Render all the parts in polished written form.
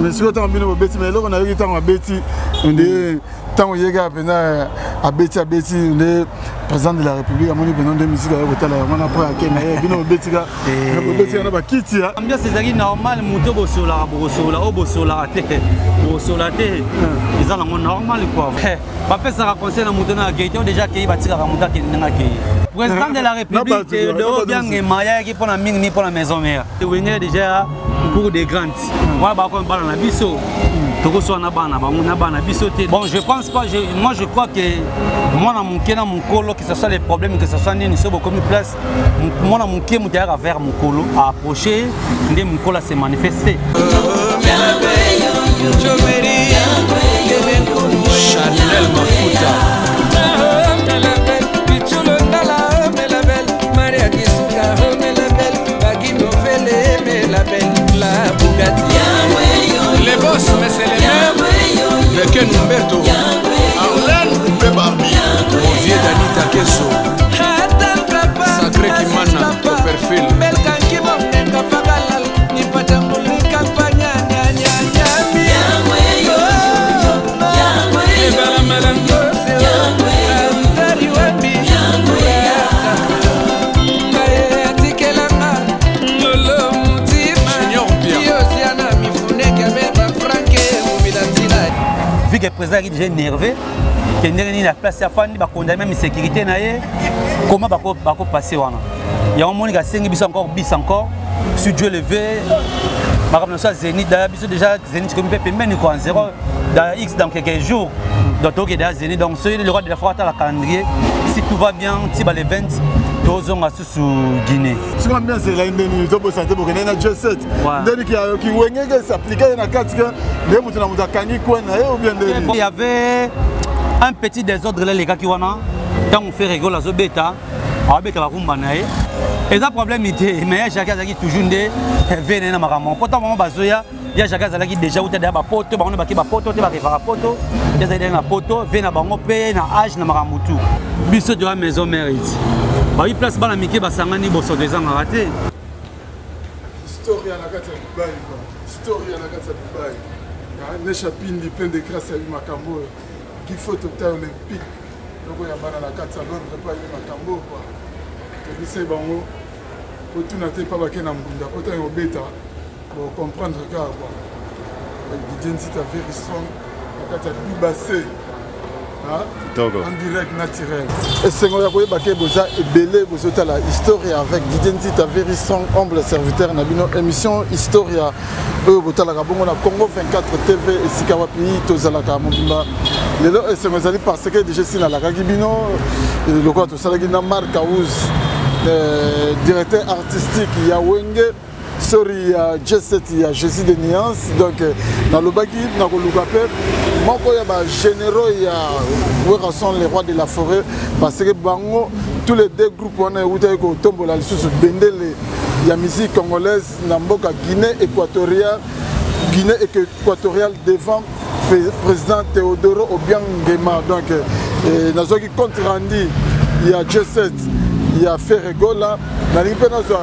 mais si on a mis au bêtis mais là on a eu tant à bêtis on est tant on y a à bêtis on est président de la République à mon niveau de musique à l'hôtel on a pas à Kenya bien au bêtis on a pas quitté ambiance c'est normal muto bosola ils ont la normal quoi pas faire ça conseil na muto na gaité déjà qui batira ramuta qui n'a président de la République de bien et maya qui pour la mine ni pour la maison mère venir déjà pour des grands moi ba ko ba na biso to so na bana ba na bana biso te bon je pense pas moi je crois que moi na mon kena mon colo que ce soit les problèmes que ce soit ni so beaucoup place moi na mon ké mu derrière vers mon colo à approcher ndé mon colo se manifester Chanel Mafuta les boss, mais c'est les mêmes. Le Ken Humberto, Arlen Barbie, mon vieux Danita Kesso, Sacré Kimana, ton perfil. Vu que le président est déjà énervé, qu'il n'y a la place à faire, il va condamner même sécurité, comment il va passer? Il y a un monde qui a 5 bis encore, si Dieu le veut, par Zénith, déjà Zénith comme peut même en 0 dans X dans quelques jours. Donc il y a Zénith, donc le roi de la foi à la calendrier, si tout va bien, si les 20, tous ont sous Guinée. Ce qu'on bien c'est là une santé pour gagner un jet set. Qui s'appliquait dans 4 il y avait un petit désordre là les gars qui wana quand on fait rigoler la bêta avec la rumba nae et ça problème était mais chacun qui toujours des venir na makamon pourtant maman bazoya il y a chacun qui déjà ou t'as ba poto ba on ba ki ba poto te ba ki ba poto déjà dans la poto venir bango pe na âge na makamutu biso de la maison mérite ba il place ba la miki ba sangani boso des ans raté histoire na kati ya Dubai quoi histoire na kati ya Dubai ne chapine plein de grâce à Makambo qui faut total olympique donc il y a bana la kati ya Londres pas Makambo quoi et c'est bango pour tout n'attend pas ba kena mbunda pour tant obeta pour comprendre que quoi l'identité very strong la kati ya Dubassé en direct naturel. Et c'est moi qui ai besoin de belé la Historia avec l'identité very strong humble serviteur nabino émission Historia botala kabongo na Congo 24 TV et Sikawapi tozalaka mobimba lelo c'est moi parce que déjà si na la kagibino le quoi to sala gina Marc Aouz directeur artistique ya Wenge sorry ya J7 ya Jésus de Nuance donc dans le baki na ko lukape moko ya ba généraux ya où sont les rois de la forêt parce que bango tous les deux groupes on a eu ko tombola lisusu bendele ya musique congolaise na mboka Guinée équatoriale devant président Théodoro Obiang Nguema donc nazoki compte rendu il y a J7 il y a Ferregola na lipena zo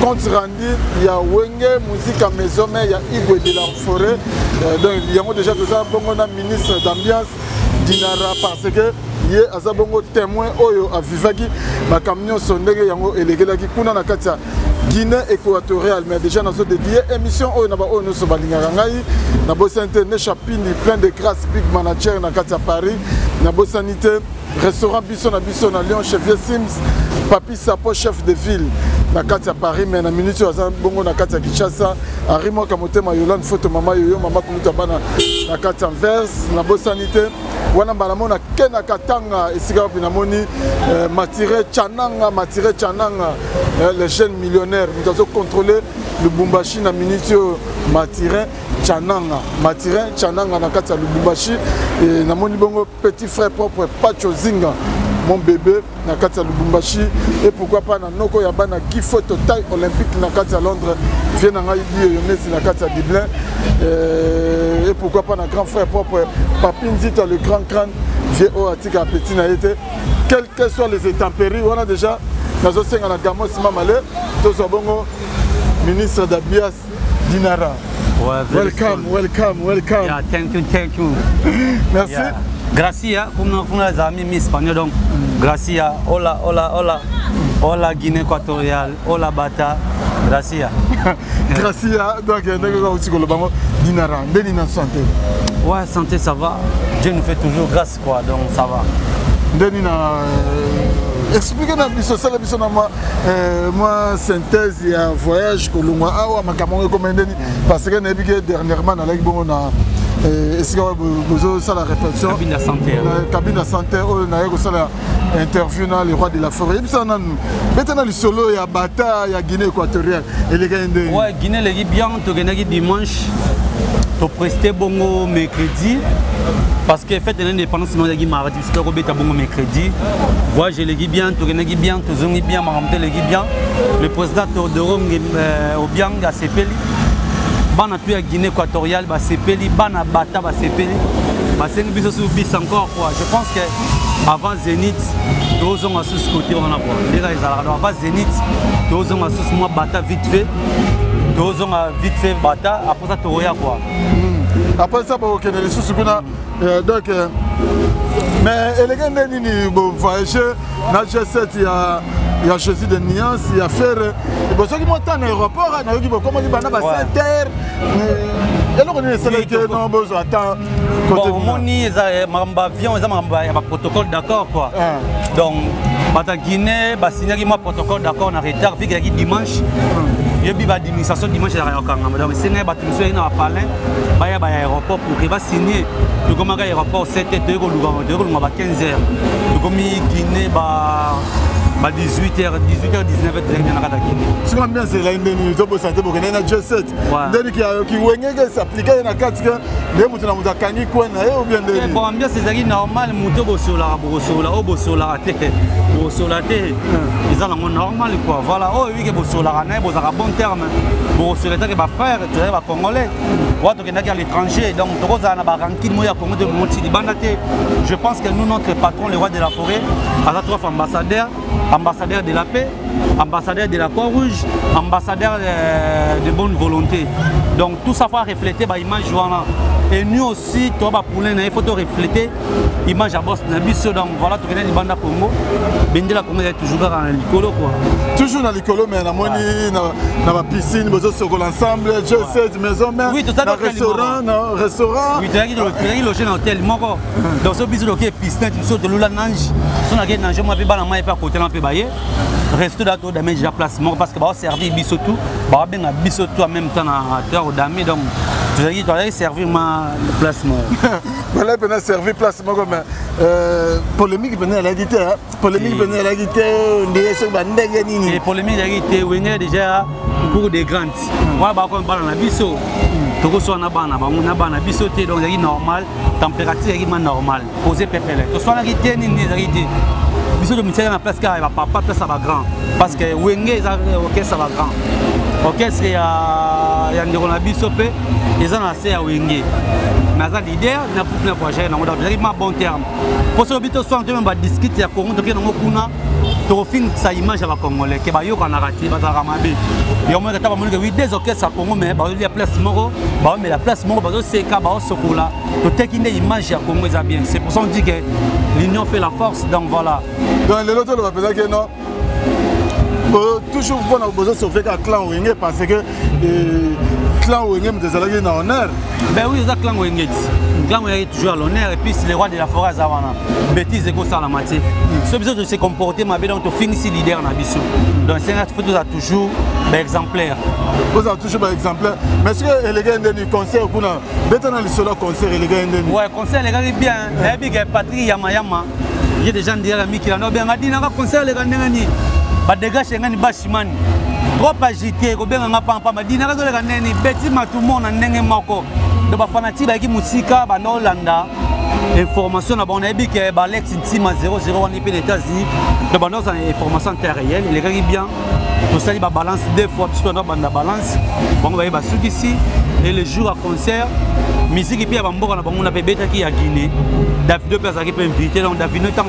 compte rendu il y a Wenge musique à maison mais il y a Igwe de la forêt donc il y a déjà besoin bongo na ministre d'ambiance Dinara parce que yé azabongo témoin oyo avivaki ma camion sondenge yango elegelaki kuna na kati ya Guinée équatoriale mais déjà nazo dédié émission oyo na ba oyo so balingaka ngai na bosante ne chapini plein de grâce big manager na kati ya Paris na bosanité restaurant biso na Lyon chef Sims Papi Sapo chef de ville na kati ya Paris mais na minute aza bongo na kati ya Kinshasa arimo kamotema Yolande photo mama yoyo mama kumuta bana na kati ya Anvers na bosanité wana balamo na kena katanga esika na moni Matire Chananga les jeunes millionnaires nous avons contrôlé le Lubumbashi na minute Matire Chananga na kati ya Lubumbashi et na moni bongo petit frère propre Pacho Zinga mon bébé na kati ya Lubumbashi et pourquoi pas na noko ya bana qui photo taille olympique na kati ya Londres vient na ngai bio yonesi na kati ya Dublin et pourquoi pas na grand frère propre Papinzita le grand crâne vieux au atika petit na été quelles que soient les intempéries on a déjà nazo senga na Gamos Mamale to so bongo ministre d'Abias Dinara Welcome. Yeah, thank you. Merci. Yeah. Gracia, comme les amis mis espagnol, donc Gracia, hola Guinée équatoriale, hola Bata, Gracia. Gracia, donc Dinara, Denina santé. Ouais, santé ça va. Dieu nous fait toujours grâce quoi, donc ça va. Denina, expliquez-nous moi synthèse et voyage que l'on a parce que dernièrement est-ce que vous avez la répétition cabine de santé cabine de santé on a interview dans le roi de la forêt maintenant le solo ya bata ya Guinée équatoriale et les gars ouais Guinée les bien to gagner dimanche to prester bongo mercredi parce que fête de l'indépendance moi j'ai mardi c'est ko beta bongo mercredi voyage les bien to gagner bien to zongi bien maramte les bien le président de Rome au bien à Sepeli bana tu ya Guinée équatoriale ba Sepeli bana bata ba Sepeli ba sengi biso sur bis encore quoi je pense que avant Zénith deux ans à ce côté on a quoi les gars ils avant Zénith deux ans à ce moi bata vite fait deux ans vite fait bata après ça tu regardes quoi après ça pour que les sous donc mais les gars ni voyager na G7 il y a choisi des nuances, il y a faire. Ceux qui montent en aéroport, il y a comment dire, il y a 7 heures. Et là, on est celui qui a besoin de temps. Bon, il y a avion, il y a un protocole d'accord quoi. Donc, à Guinée, il y a un protocole d'accord, on a retard, vu qu'il y a dimanche. Il y a une administration dimanche à l'aéroport. Donc, si on a un palais, il y a un aéroport pour qu'il va signer. Donc, on a un aéroport 7 heures, il y a 15 heures. Donc, Guinée, 18h, 19h, ce qu'on bien c'est la indemnité pour santé pour gagner na G7. Donc qui wengeke s'appliquer na 4 que les mutu na muzakani kwena ou bien de bon bien c'est normal mutu bosola te ils ont normal quoi voilà oh oui que bosola na bozaka bon terme bosola que ba frère tu es ba congolais wato que na à l'étranger donc tokoza na ba ranking moya Congo de monti libandate je pense que nous notre patron le roi de la forêt à la trois ambassadeur de la paix, ambassadeur de la Croix-Rouge, ambassadeur de bonne volonté. Donc tout ça va refléter l'image. Et nous aussi, il faut refléter l'image à boss. Donc voilà, tu connais les bandes à Congo. La Congo est toujours dans l'écolo. Toujours dans l'écolo, mais dans la piscine, nous sommes ensemble, G7, maison, mère, restaurant. Oui, tu as logé dans l'hôtel. Donc ce bisou qui est piscine, tu sautes de l'oula nange. Si on a gagné nange, moi je vais pas à côté de la reste là tout d'amener déjà place parce que va servir bisotou, va bien à bisotou en même temps à terre au dami donc tu as dit tu as servi ma place mort. Voilà bien servi place mort comme polémique venait à la guitare, polémique venait à la guitare, des sur bandege nini. Et polémique la guitare venait déjà pour des grands. Voilà bah comme dans la biso. Toko so na bana bisoté donc c'est normal, température est normal, poser pépele. To so na guitare nini la guitare. Biso de ministère na place car il va pas place ça va grand parce que wenge OK ça va grand. OK c'est ya ndiko na biso pe ils ont assez à wenge. Mais ça leader na pour na projet na on a bon terme. Pour ce bito so on va discuter ya Congo to ke na kuna to fin sa image à Congolais que ba yo kana raté ba za mabe. Yo mo ka ba mo ke oui des OK ça Congo mais ba la place moko ba mais la place moko ba zo seka ba sokola to tekinde image ya Congo ça bien. C'est pour ça on dit que l'union fait la force donc voilà. Donc les autres va peut-être que non toujours bon a besoin de sauver un clan Wenge parce que clan Wenge me désolé na honneur. Ben oui, ça clan Wenge. Clan Wenge est toujours à l'honneur et puis c'est le roi de la forêt Zawana. Bêtise et ça la moitié. Ce besoin de se comporter ma bien donc to finir si leader na biso. Donc c'est un photo a toujours exemplaire. Vous avez toujours exemplaire. Mais est-ce que les gars du concert pour na bétana le solo concert les gars ndeni. Ouais, concert les gars bien. Et puis que Patrick Yamayama il y a des gens derrière mi qui l'ont bien dit na concert les gars ndeni. Ba dégage ngani bashimani. Trop agité ko bien nga pampa ma dina ko les gars ndeni beti matumo na ndenge moko. De ba fanatique ba ki musika ba no landa. Information na bon ebi que ba Alex Intima 00 en IP des États-Unis. De ba no information terre réelle les gars bien. Tout ça il ba balance deux fois puisque on a banda balance. Bon ba ba sous ici et le jour à concert musique et puis bamboka na bango na beta ki ya Guinée. Davido peut s'arriver invité donc Davido tant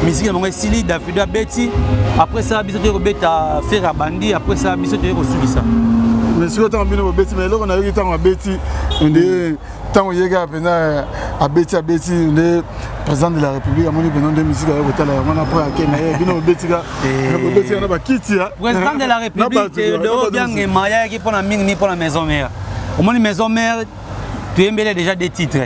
musique na bango Sili Davido Betty après ça biso to beta faire bandi après ça biso to ko subisa. mais si on a bien au bêtis mais là on a eu tant à bêtis on est tant au yéga à bêtis on est président de la République à mon niveau de musique à hôtel on a pas à Kenya bien au bêtis on a pas quitté président de la République de bien et Maya qui pour la mine ni pour la maison mère au moins maison mère tu aimes déjà des titres.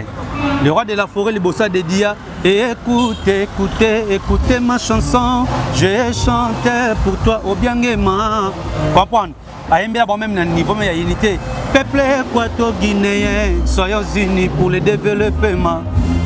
Le roi de la forêt, le bossa de Dia. Écoutez, écoutez, écoutez ma chanson. J'ai chanté pour toi au bien aimant. Comprendre? À même un niveau, mais il y a unité. Peuple équato-guinéen, soyons unis pour le développement.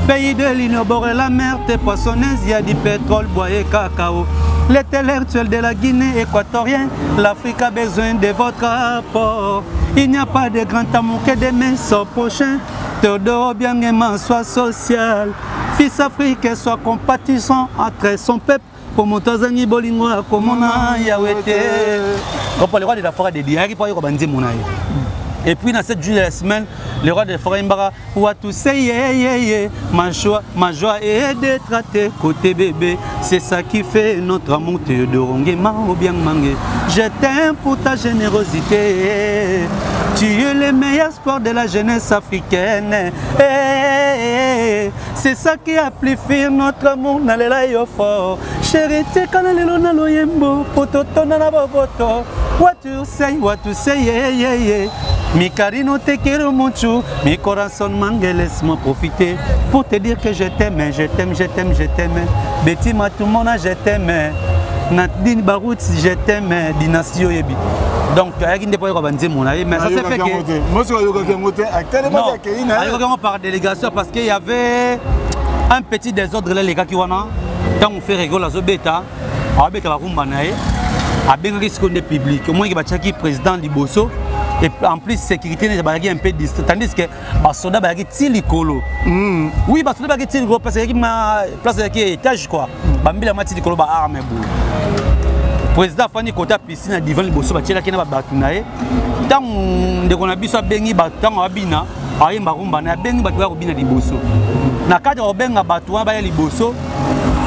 Pays de l'Union, la mer, tes poissonnaises, il y a du pétrole, bois et cacao. L'intellectuel de la Guinée équatorienne, l'Afrique a besoin de votre apport. Il n'y a pas de grand amour que d'aimer son prochain. Théodore bien aimant soit social. Fils africain soit compatissant entre son peuple. Pour mon tazangi bolingwa comme on a yawete. Comme le roi de la forêt de Diari pour y rebandir mon aïe. Et puis dans cette journée de la semaine, le roi de la forêt Mbara, Ouatou seye, ma joie est d'être à tes côtés bébé. C'est ça qui fait notre amour de Rongema ou bien mangé. Je t'aime pour ta générosité. Tu es le meilleur sport de la jeunesse africaine. C'est ça qui amplifie notre amour dans les laïos forts. Chérie, tu connais le na loyembo, pototo na boboto. Ouatou seye, mi carino te quiero mucho, mi corazón mangue, laisse-moi profiter pour te dire que je t'aime, je t'aime, je t'aime, je t'aime. Betty Matumona, je t'aime. Nadine Barout, je t'aime, Dynastie Yebi. Donc, il y a des gens qui ont dit, mais ça s'est fait que... Moi, je non, par délégation parce qu'il y avait un petit désordre là, les gars qui ont quand on fait rigoler à Zobeta, avec la Rumbanae, avec un risque de public. Au moins, il y a un président Liboso. Et en plus, sécurité n'est pas un peu distrait. Tandis que les soldats sont Tilikolo. Oui, les soldats sont Tilikolo parce qu'il y a une place qui est étage. Il y a Tilikolo qui est arme. Le président Fanny Kota piscine à divan Liboso, il y a un batunaye. Tant qu'on a vu ça, il y a un bina, il y a un rumba, il y a un bina Liboso. Dans le cadre de un batouan, il y a Liboso.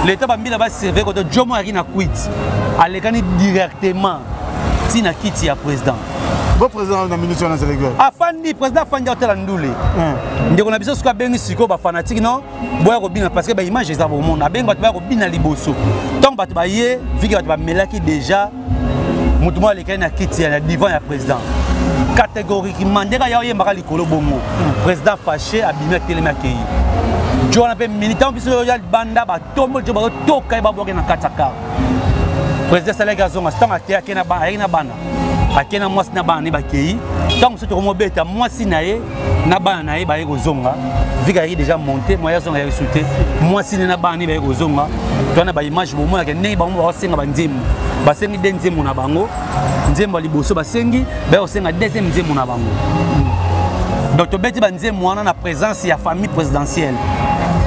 L'État va servir quand Jomo a quitté. Il a directement Tina Kiti à président. Le président de la ministre de la Sénégal. Le président Fandi a été là. On a besoin de bien siko ba fanatique non. Boya robina parce que ba image ça au monde. Ben ba robina liboso. Donc ba ba yé vu que ba melaki déjà mutumo le kana kiti na devant ya président. Catégoriquement ndeka ya yé maka likolo bomo. Président fâché abimé telemaki. Jo na pe militant biso ya banda ba tombo jo ba toka ba boke na kataka. Président Salega zonga stanga te akena ba ayina bana. Akena mwasi na bana ne bakei donc soki komobeta mwasi na ye na bana na ye baye kozonga vika yi déjà monté moya zonga ya resulté mwasi na bana ne baye kozonga tona ba image bo moya ke ndenge bango ba senga banzemu basengi denzemu na bango nzembo liboso basengi ba osenga deuxième nzemu na bango donc to beti banzemu wana na présence ya famille présidentielle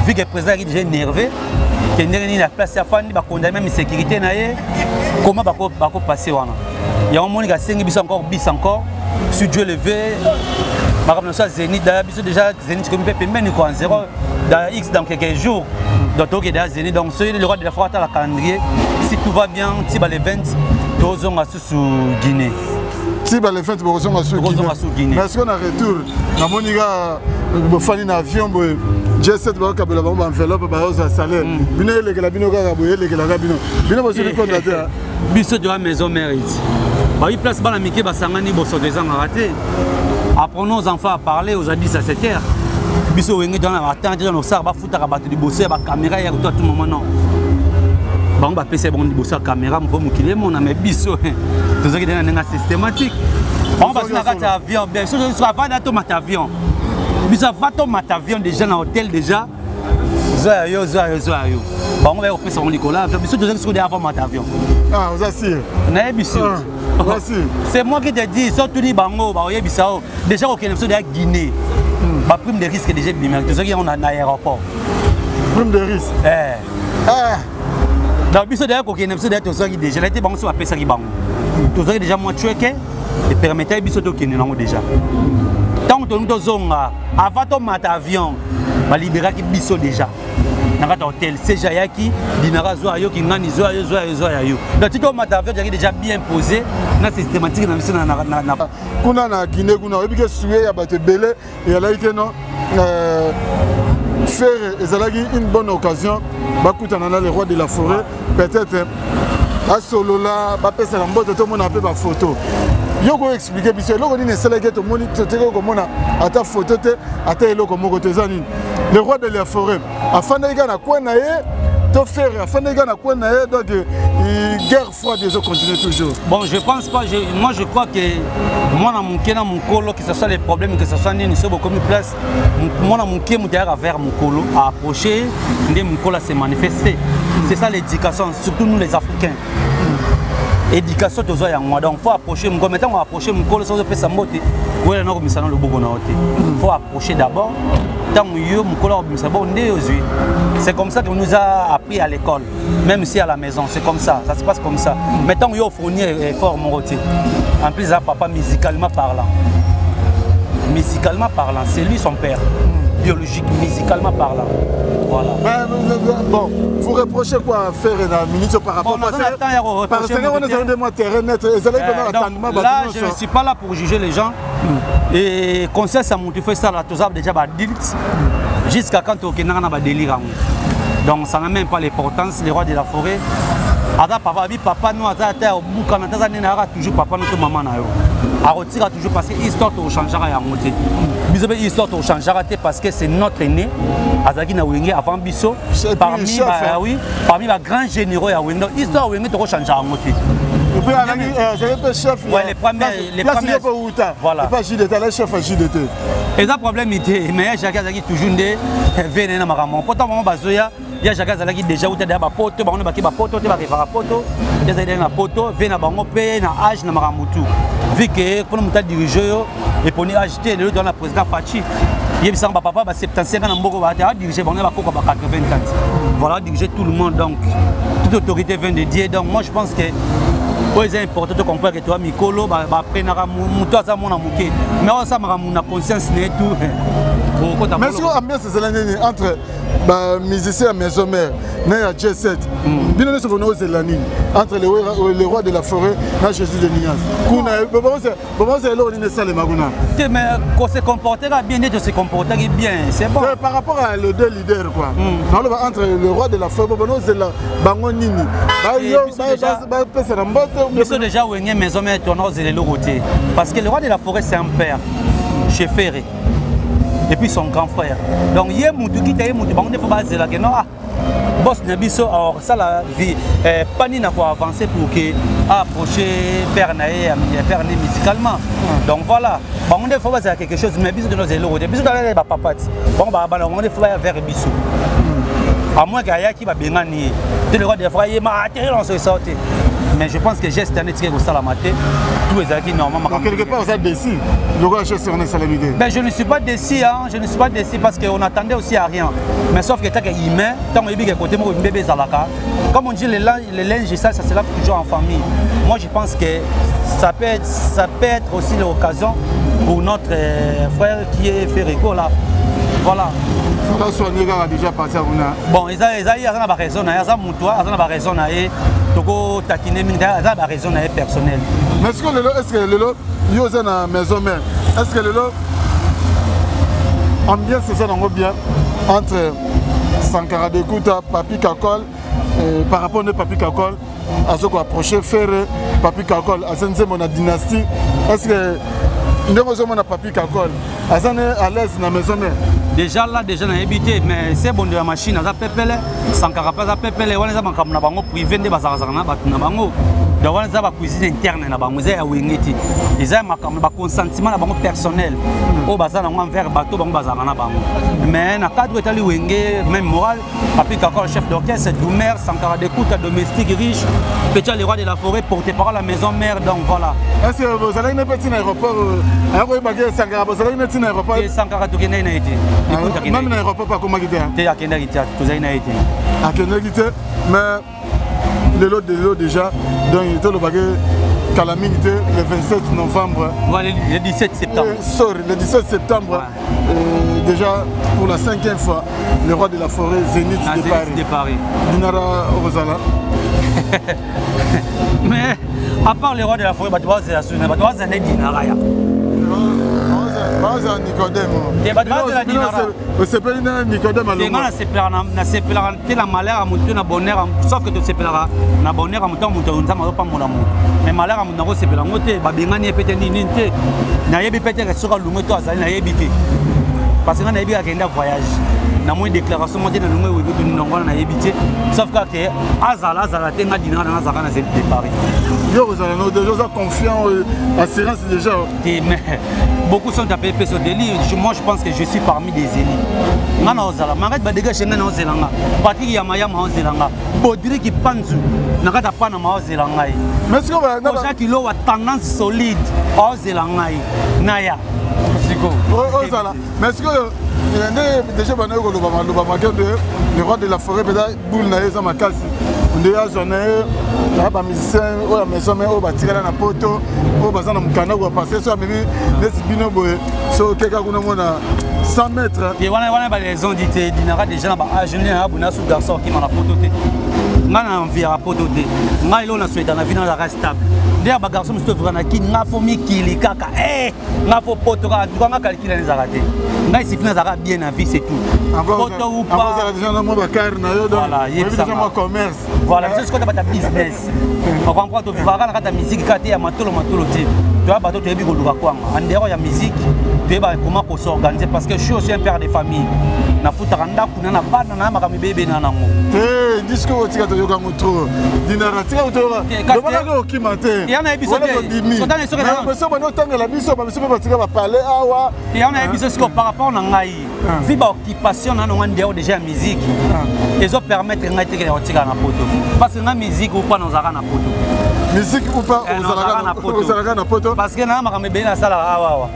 vu que président est déjà énervé que ndenge la place ya fandi ba condamner même sécurité na ye comment bako passer wana. Il y a un monde qui a 5 bis encore, sur Dieu levé, par exemple, Zénith, déjà Zénith comme peut même en 0 dans X dans quelques jours. Donc, il y a Zénith, donc le roi de la forêt à la calendrier. Si tout va bien, si les 20, tous ont sous Guinée. Si les 20, tous ont sous Guinée. Mais est-ce qu'on a retour? Dans mon gars, il faut un avion. G7 ba kabela ba enveloppe ba oza salaire bino le la bino ka boye le la bino bino bo sur le compte là biso de la maison mérite ba yi place ba la mike ba sangani bo so des ans raté apprenons aux enfants à parler aux adultes à cette terre biso wenge dans la attente dans ça ba futa ka bato di bosser ba caméra ya tout moment non ba on ba pesa bon di bosser caméra mo mukile mon mais biso to zaki dans nga systématique on va sur la avion bien sûr sur avant d'automate avion. Bisa vato matavion déjà dans l'hôtel déjà. Zoayo. Bon on va reprendre son Nicolas. Biso deux ans avant matavion. Ah vous assure. Na biso. C'est moi qui te dis surtout ni bango ba oye bisao. Déjà au Kenya biso de Guinée. Ba prime de risque déjà bien. Tout ça qui on a dans l'aéroport. Prime de risque. Donc biso de au Kenya biso de tout ça qui déjà là était bango sur appeler ça qui bango. Tout ça déjà moi tueke et permettait biso to Kenya nango déjà. Tant que nous sommes avant de mettre avion, on libérer qui biso déjà. dans hôtel c'est Jayaki dinara zo ayo kingani zo ayo donc tu comme ta avion déjà bien posé na systématique na mission na kuna na Guinée kuna obike sué ya bato belé et là que non faire ezalaki une bonne occasion bakutana na les rois de la forêt peut-être à solo là ba pesa na mboto to mona pe ba photo yoko expliquer biso loko ni nesala ke to moni to ko mona ata photo te ata eloko moko te zani le roi de la forêt afanda igana kwa na ye to faire afanda igana kwa na ye donc guerre froide ils ont continué toujours. Bon, je pense pas, moi je crois que moi dans mon kena mon colo que ce soit les problèmes que ce soit ni c'est beaucoup plus place moi dans mon kena mon derrière vers mon colo à approcher mon colo à se manifester. C'est ça l'éducation surtout nous les Africains. Éducation toujours ya moi donc faut approcher mon maintenant on va approcher mon colo sans faire sa moté. Ouais non comme ça dans le bobo na hoté. Faut approcher d'abord. C'est comme ça qu'on nous a appris à l'école, même ici à la maison, c'est comme ça, ça se passe comme ça. Maintenant, il faut fournir fort mon côté. En plus, papa musicalement parlant, c'est lui son père, biologique, musicalement parlant. Voilà. Bon, vous reprochez quoi à faire une minute par rapport à ça? Parce que on est dans terrain net. Là, je ne suis pas là pour juger les gens. Et conseil ça monte fait ça là tous déjà adulte jusqu'à quand on a délire. Donc ça n'a même pas l'importance les rois de la forêt. Ada papa nous ada terre buka na tazani na toujours papa notre maman na yo. A retira toujours parce que histoire to changera ya monter. Biso be histoire to changera parce que c'est notre aîné azaki na wenge avant biso parmi oui parmi les grands généraux ya wenge histoire wenge to changera monter. Chef, ouais, les premiers voilà. Pas JDT, le chef JDT. Et ça problème était mais chacun a toujours des venez na maman. Pourtant maman bazoya il y a chacun qui déjà ou t'as poto bango baki ba poto te ba faire poto des aider na poto venez na bango pe na âge na maramutu vu que pour nous diriger et pour nous acheter le dans la président Fachi il y a papa ba 75 ans na mboko ba diriger bango ba koko ba 84 voilà diriger tout le monde donc toute autorité vient de Dieu donc moi je pense que c'est important de comprendre que toi, Mikolo, mais on ça m'a conscience et tout. Mais si on a bien ces années entre musiciens et maison mère, J7, bien nous sommes aux Zélanines, entre les rois de la forêt et Jésus de Nias. Comment c'est là où on est salé Maguna? Mais qu'on se comportera bien, de se comporter bien, c'est bon. Par rapport à les deux leaders, quoi. Entre le roi de la forêt, Bangonini, ils sont déjà où est maison mère, parce que le roi de la forêt c'est un père, chez Ferré. Et puis son grand frère. Donc il y a des gens qui ont basé là que non boss Nabiso alors ça la vie pas ni n'a pas avancé pour que approcher père né musicalement. Donc voilà, bon on faut baser quelque chose mais biso de nos élo biso d'aller ba papa. Bon ba on faut vers biso. À moins qu'il y ait qui va bien gagner. Tu le roi des frères, il m'a atterri dans ce sorte. Mais je pense que j'ai cette année tiré au salamaté. Tous les acquis normalement. Donc quelque part vous êtes déçu. Le roi de on est salamidé. Ben je ne suis pas déçu, hein. Je ne suis pas déçu parce qu'on attendait aussi à rien. Mais sauf que tant qu'il humain, tant qu'on est côté moi bébé zalaka. Comme on dit le linge ça se lave toujours en famille. Moi je pense que ça peut être aussi l'occasion pour notre frère qui est Ferrico là. Voilà. Déjà passé à bon, ils ont raison, ils ont raison, Togo taquiner, ils ont raison personnelle. Mais est-ce que le lot, il y a une maison mère, est-ce que le lot, ambiance c'est ça bien entre Sankara de Kouta, Papi Kakol, par rapport à Papi Kakol, à ce qu'on approchait Ferré, Papi Kakol, à cette dynastie, est-ce que nous avons Papi Kakol, à l'aise dans la maison mère? Déjà là, déjà on a habité, mais c'est bon de la machine, on a pépélé, sans carapaz, on a pépélé, on a un privé de Bazarana, on a une cuisine interne, ils ont un consentement personnel, au bazar, on a un verre bateau, on a mais dans le cadre de même moral, Papi Kakol, chef d'orchestre, Doumer, Sankara de Kouta, domestique riche, petit les rois de la forêt, porté par la maison mère, donc voilà. Est-ce que vous avez un petit aéroport, Sankara, vous avez un petit aéroport? Sankara, tout n'a été. Même l'aéroport pas comme Guité. Tu as été. À Guité, mais le lot déjà, donc il était le baguette calamité le 27 novembre. Voilà, le 17 septembre. Sorry, le 17 septembre. déjà pour la 5e fois, le roi de la forêt, Zénith de Paris. Dinara Rosala. Mais à part le roi de la forêt, tu vas se Dinara. Nicodème. C'est pas Nicodème à l'homme. C'est la malheur à monter na bonheur, sauf que tu sais pas na bonheur à monter pas mon amour. Mais malheur à monter c'est pas la montée, babengani peut-être ni nté. Na yebi peut-être sur le moto azali na yebité. Parce que na yebi akenda voyage. Na moins déclaration monter na lungu webi tu n'ongona na yebité. Sauf que azala tenga dinara na zaka na zeli de Paris. Yo vous allez déjà confiant assurance déjà. Mais beaucoup sont appelés sur délire. Moi je pense que je suis parmi des élites. Ngana ozala mangat ba dégage ngana ozelanga. Patrick Yamaya ma ozelanga. Bodri ki panzu nakata pana ma ozelanga. Mais est-ce que va kilo wa tendance solide ozelanga naya. Siko. Ozala. Mais est-ce que déjà bana ko le roi de la forêt peut-être boule na eza makasi. Ndea journée ba musicien o la maison mais o ba tirana na poto o ba zana mukana ko passer so mimi nesibino boye so keka kuna mona 100 mètres. Et voilà ba les ont dit dinara déjà na ba jeune na buna sous garçon qui m'a na poto te. Ngana envie à poto te. Ngai lo na souhaita na vie na la stable. Ndea ba garçon musto vrana ki nga fo mi kili kaka nga fo poto ka nga calculer les arrêter. Ngai si fina zara bien na vie c'est tout. Poto ou pas. Ça déjà na mo ba car na yo donc. Voilà, il déjà mon commerce. Voilà, c'est ce qu'on appelle ta business. On comprend que tu vas regarder ta musique quand tu es matolo tu vas bateau tu es bien goluka quoi. En dehors il y a musique, tu es comment pour s'organiser parce que je suis aussi un père de famille. Na futa randa kuna na bana na makami bébé na nango. Disco otika to yoka motro. Dinara tika to. Demana ko kimate. Ya na ebiso te. Sota ne soka na. Beso bano tangela biso ba beso ba tika ba parler awa. Ya na ebiso ce par rapport na ngai. Vi ba occupation na ngo ndeo déjà musique. Ils ont permettre ngai tika otika na poto. Parce que na musique ou pas dans zaka na poto. Musique ou pas aux zaka na poto. Parce que na makami bébé na sala awa.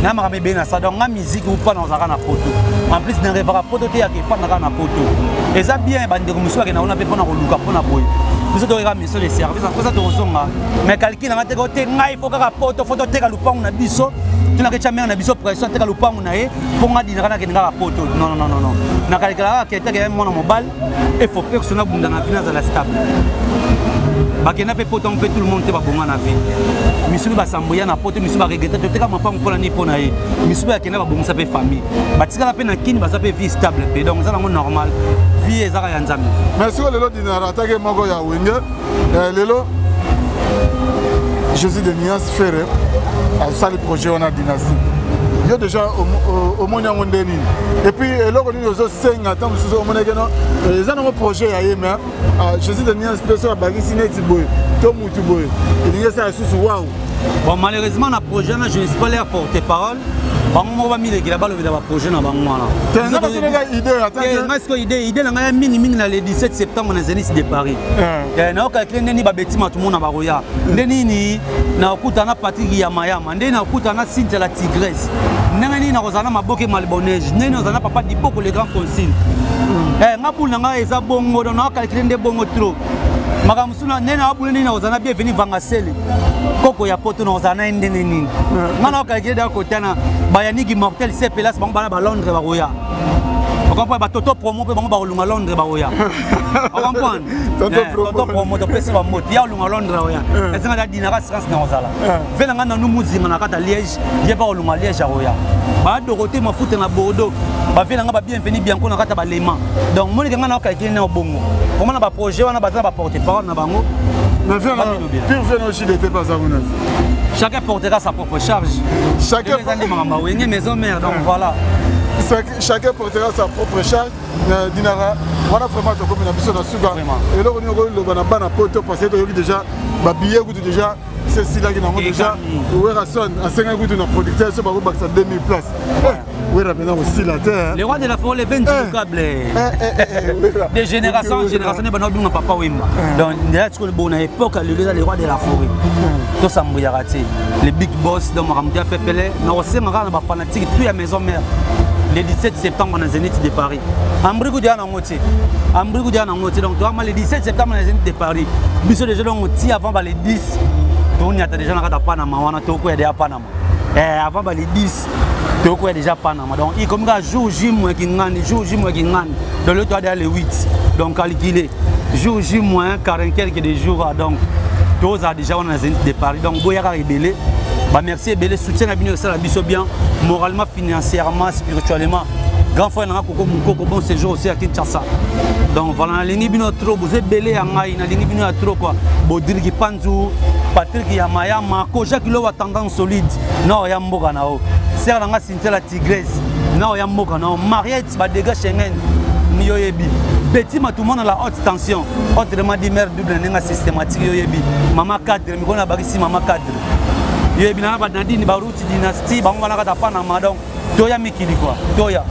Na makami bébé na ça donc na musique ou pas dans zaka na poto. En plus ne revara poto te ya ke fa na poto. Et ça bien bande ko musuwa ke na ona pe pona ko luka pona boy. Biso to rega mission de service en cause to zonga. Mais calcul na te ko te ngai fo ka poto photo te ka lupangu na biso. Tu na ke chamber na biso pression te ka lupangu na e po nga dinaka na ke nga poto. Non. Na calcula ke te ke mona mobile et faut que sona bunda na finance la stable. Bakena pe poto on peut tout le monde te ba bonga na vie. Misubi ba samboya na poto misuba regeta to te ka mapa mpona ni pona e. Misubi akena ba bonga sa pe famille. Batika la pe na kini ba sa pe vie stable pe donc ça na normal. Vie ezaka ya nzambe. Merci lelo dinara attaque moko ya wenge. Lelo Jésus de Nias Ferre a ça le projet on a dynastie. Yo déjà au monde en ndeni. Et puis là on est aux 5 attends sur au monde que les gens ont projet ya yema. Jésus de Nias personne ba neti boy. To mutu boy. Il y a ça sous waouh. Bon malheureusement na projet là je ne sais pas leur porter parole. Bango ba mile kila balo ba projet na bango wana. Tena ba tena idée attends. Est-ce que idée na nga mingi na le 17 septembre na Zénith de Paris. Na calculer ndeni ba betima tout monde na baroya. Ndeni ni na okuta na Patrick Yamaya, ndeni na okuta na Cynthia la Tigresse. Ndeni na kozana maboke malbonneige, ndeni na kozana papa di boko le grand consul. Ngabulu na nga eza bongo na calculer nde bongo trop. Makamusuna nena abulu ndeni na kozana bienvenue Vangasele. Koko ya poto na kozana ndeni nini. Ngana calculer da kotana Bayanigi mortel c'est place bango bana ba Londres ba roya. On comprend ba toto promo pe bango ba lunga Londres ba roya. On comprend. Toto promo to pesa ba moti ya lunga Londres roya. Est-ce que dinara France na ozala. Vena ngana nu muzinga na kata Liège, je ba lunga Liège roya. Ba Dorothée mafuta na Bordeaux. Ba vena nga ba bienvenue bien ko na kata ba Léman. Donc moni nga na ka kine na bongo. Comment na ba projet wana ba ba porter parole na bango. Mais vena pire aussi n'était pas ça. Chacun portera sa propre charge. Chacun maison mère donc voilà. Chacun portera sa propre charge. Dinara, voilà vraiment to comme na biso na suga. Et là on est le bana bana poto parce que déjà ba billet goût déjà c'est si là qui n'a déjà ouais rason à 5 goût na producteur c'est pas que ça 2000 places. Ouais maintenant aussi la terre. Les rois de la forêt les 20 câbles. De génération en génération ne bana dunga papa wimba. Donc déjà ce que le bon époque les rois de la forêt. To sambuya raté. Les big boss dans Maramdia Pepele, na osenga na ba fanatique tout ya maison mère. Le 17 septembre dans Zénith de Paris. Ambrigo dia na ngoti. Ambrigo dia na ngoti donc le 17 septembre dans Zénith de Paris. Biso déjà donc ngoti avant les 10. To on y a déjà na kata Panama wana to ko ya Panama. Avant les 10. Toko est déjà Panama. Donc, il comme jour J moins qui gagne, jour J moins qui gagne. Donc, le toit est le 8. Donc, calculé. Jour J moins 40 quelques jours. Donc, tous a déjà on a de Paris. Donc, Boyaka rebellé. Bah, merci et belé soutien à Bino, ça la biso bien, moralement, financièrement, spirituellement. Grand frère, on a beaucoup bon séjour aussi à Kinshasa. Donc, voilà, la ligne Bino trop, vous êtes belé à Maï, la ligne Bino trop quoi. Bodir qui panzou, Patrick Yamaya, Marco, Jacques Lo a tendance solide. Non, y'a Mboganao. Serre la Cynthia la Tigresse. Non, y'a Mboganao. Mariette, bah, dégâts Schengen. Yoyebi. Petit ma tout le monde à la haute tension. Autrement dit, mère double n'est pas systématique. Yoyebi. Maman cadre, mais on a barré maman cadre. Yoyebi n'a pas d'adine, barouti dynastie, on a pas Panama. Donc, Toya Mikili quoi. Toya.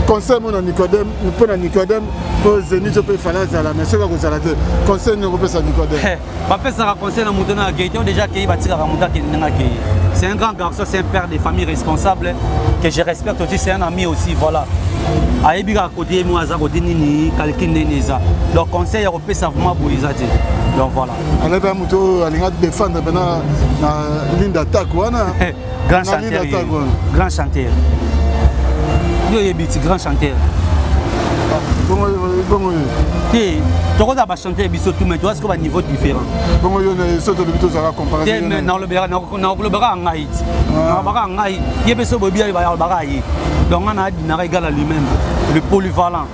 Conseil mon Nicodème, nous prenons Nicodème pour Zénith, je peux faire la mais c'est quoi vous allez dire. Conseil nous repère ça Nicodème. Papa ça conseil à Moutona Gaëtan déjà qui va tirer à Mouta qui n'est pas accueilli. C'est un grand garçon, c'est un père de famille responsable que je respecte aussi, c'est un ami aussi, voilà. Aïbiga à côté moi à côté nini, quelqu'un neza. Donc conseil européen ça vraiment boisati. Donc voilà. On est pas Mouto à l'ingat défendre maintenant la ligne d'attaque wana. Grand chanteur. Grand chanteur. Yo yebiti grand chanteur. Bon. Tu vas chanter biso tout mais tu vois ce qu'on va niveau différent. Bon yo ne saute de biso ça va comparer. Mais dans le bera en Haïti. Dans bera en Haïti. Yebeso bobia ba ya bera yi. Donc on a dit na égal à lui-même le polyvalent.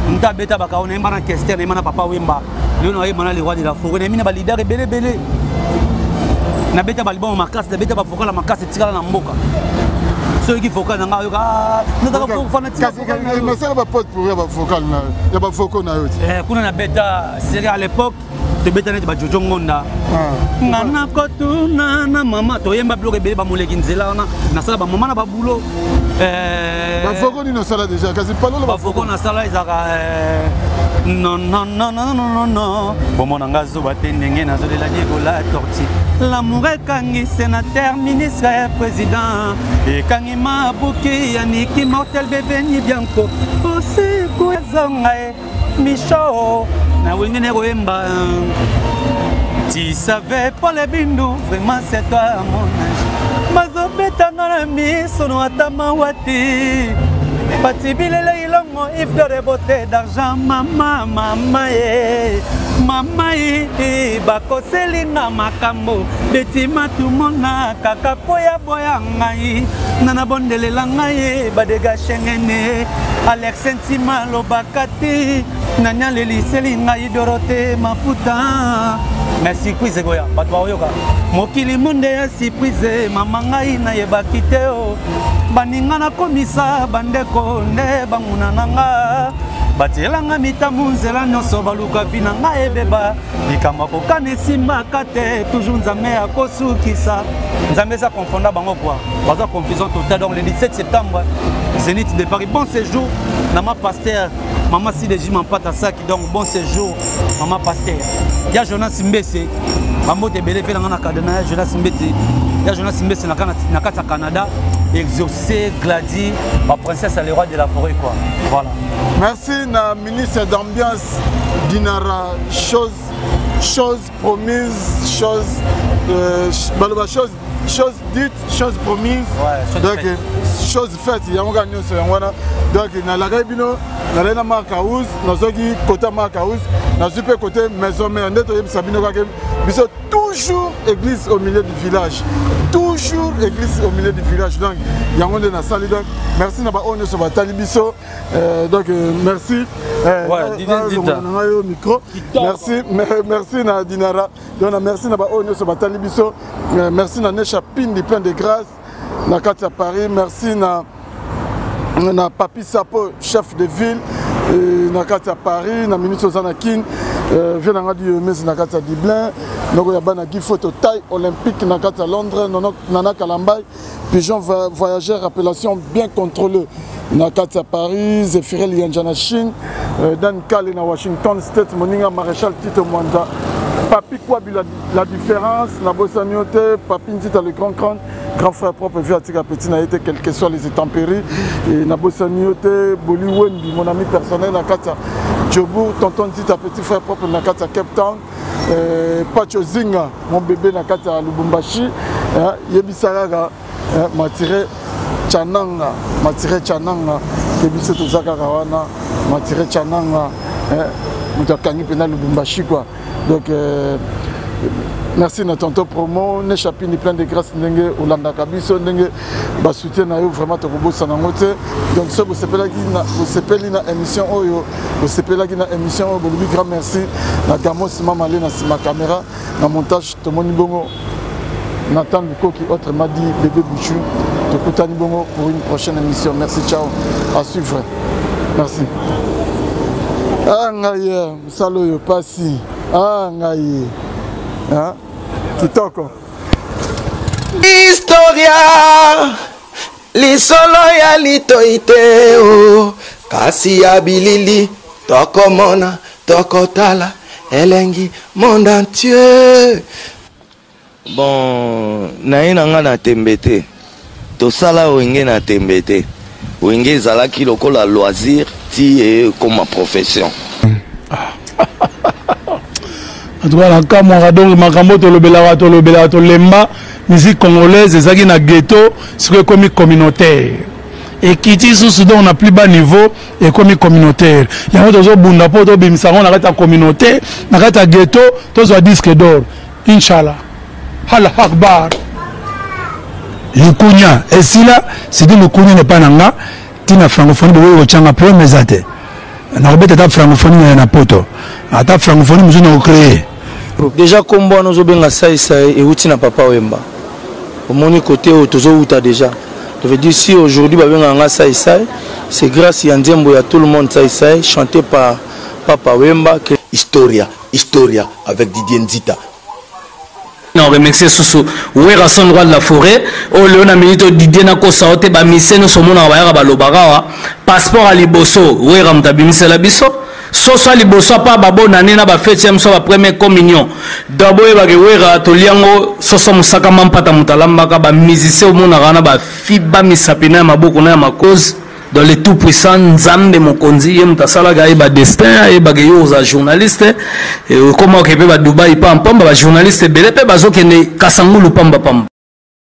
Nta beta baka on est en question et mana papa wemba. Lui on a mana le roi de la forêt. Mina ba leader belé. Na beta ba libon makas, na beta ba foka la makas tikala na mboka. Ceux qui font quand on a mais c'est pas pote pour focal il y a pas focal na yote quand on a bêta c'est à l'époque de bêta net ba Jojo Ngonda ngana kotuna na mama to yemba bloqué be ba moleki nzela na sala ba mama na ba boulot ba focal ni na sala déjà quasi pas lo ba focal na sala izaka non bon nanga zo ba tenenge na zo de la Diego la torti l'amour est kangi sénateur ministre président et kangi ma bouki yannick mortel bébé ni bianco aussi kouezonga micho na wingene roemba tu savais pour les bindou vraiment c'est toi mon ange mazobetanga na miso no atama wati Pati bilele ilongo if de beauté d'argent mama ye bako selinga makambo beti matumona kaka poya boya ngai nana bondelela ngai badega shengene Alex Sentima lobakati nanya leliseli ngai Dorothée Mafuta merci quize goya bato baoyoka mokili monde ya surprise mama ngai na yebaki te o baninga na komisa bandeko nde bangunananga batielanga mitamu nzela nyonso baluka vina ngai ebeba likambo kokana esimbaka te toujours nzambe akosukisa nzambe eza konfonda bango kwa baza confusion totale. Donc le 17 septembre Zénith de Paris, bon séjour Maman Pasteur Maman Sidéji Mampata Saki, donc bon séjour Maman Pasteur. Il y a Jonas Mbese Mambo te belé fait dans la cadena Jonas Mbese. Il y a Jonas Mbese na kata Canada exaucé Glady ma princesse à le roi de la forêt quoi. Voilà. Merci na ministre d'ambiance Dinara chose promise chose dite chose promise donc chose faite il y a un gagnant sur wana donc na la gaibino na lena Marcaouz nazoki côté Marcaouz na super côté maison mère ndeto yebisabino ka biso toujours église au milieu du village toujours église au milieu du village donc yango nde na sali donc merci na ba onyo so batali biso donc merci micro merci na Dinara donc merci na ba onyo so batali biso merci na Nesha Pindi plein de grâce na Katia Paris merci na Papi Sapo chef de ville na Katia Paris na ministre Zanakin vient na radio mais na Katia Dublin donc ya bana qui photo taille olympique na Katia Londres nana Kalambay pigeon voyageur appellation bien contrôlée na Katia Paris Zéphirel Yanjana Chine Dan Kale na Washington State Moninga Maréchal Tito Mwanda Papi Kwabi la différence na Bossaniote Papi Ntita le grand frère propre vu à Tika Petit n'a été quelles que soient les intempéries et na Bossaniote Boli Wendi mon ami personnel na Katia Djobour tonton Ntita petit frère propre na Katia Cape Town Pacho Zinga mon bébé na Katia Lubumbashi Yebisaraga m'a tiré Chananga matire Chananga kebiso tozaka kawana matire Chananga mutakangi pena Lubumbashi quoi donc merci na tonton promo ne chapini plein de grâce ndenge Olanda Kabiso ndenge ba soutien na yo vraiment tokobosa na ngote donc ce vous sepeli na émission oyo vous sepelaki na émission oyo bolubi grand merci na Gamos mama le na sima caméra na montage tomoni bongo Nathan Lukoki autrement dit bébé Bouchou tokutani bongo pour une prochaine émission merci ciao à suivre merci ah ngai salo yo pasi ah ngai hein kitoko Historia lisolo ya litoite o kasi ya bilili tokomona tokotala elengi monde entier bon naina nga na tembete tosala wenge na tembete wenge ezalaki lokola loisir ti comme profession Voilà, quand on donc makambo tolobela tolemba musique congolaise ezaki na ghetto c'est comme communautaire et qui dit sous on a plus bas niveau et comme communautaire il y a d'autres bunda po to bimisa on arrête communautaire na kata ghetto to zo disque d'or inchallah Allah akbar le kunya et si là c'est dit le kunya n'est pas nanga tina francophonie de changa pro mesate na robeta ta francophonie na poto ata francophonie nous on créé déjà comme bon nous benga ça et outi na papa Wemba au moni côté tozo uta déjà je veux dire si aujourd'hui ba benga ça c'est grâce à Ndiembo ya tout le monde ça chanté par papa Wemba que Historia avec Didier Nzita. Non, remercier Soussou. Où est Rasson Roi de la Forêt? Oh, Léon a minute Didier Nako Saote, ba mise no somo na waya ba lobara. Passeport à Liboso. Où est Ramta Bimise la biso? Soso Liboso pa babo nanena ba fête so ba première communion. D'abo e ba gewera to liango soso musaka mampata mutalamba ka ba musicien au monde na ba fiba misapina maboko na makoz. Dans les tout puissants Nzambe Mokonzi Mtasala ga ba destin et ba yo za journaliste et comment que ba Dubai pa pamba ba journaliste belé pe bazo kene kasangulu pamba pamba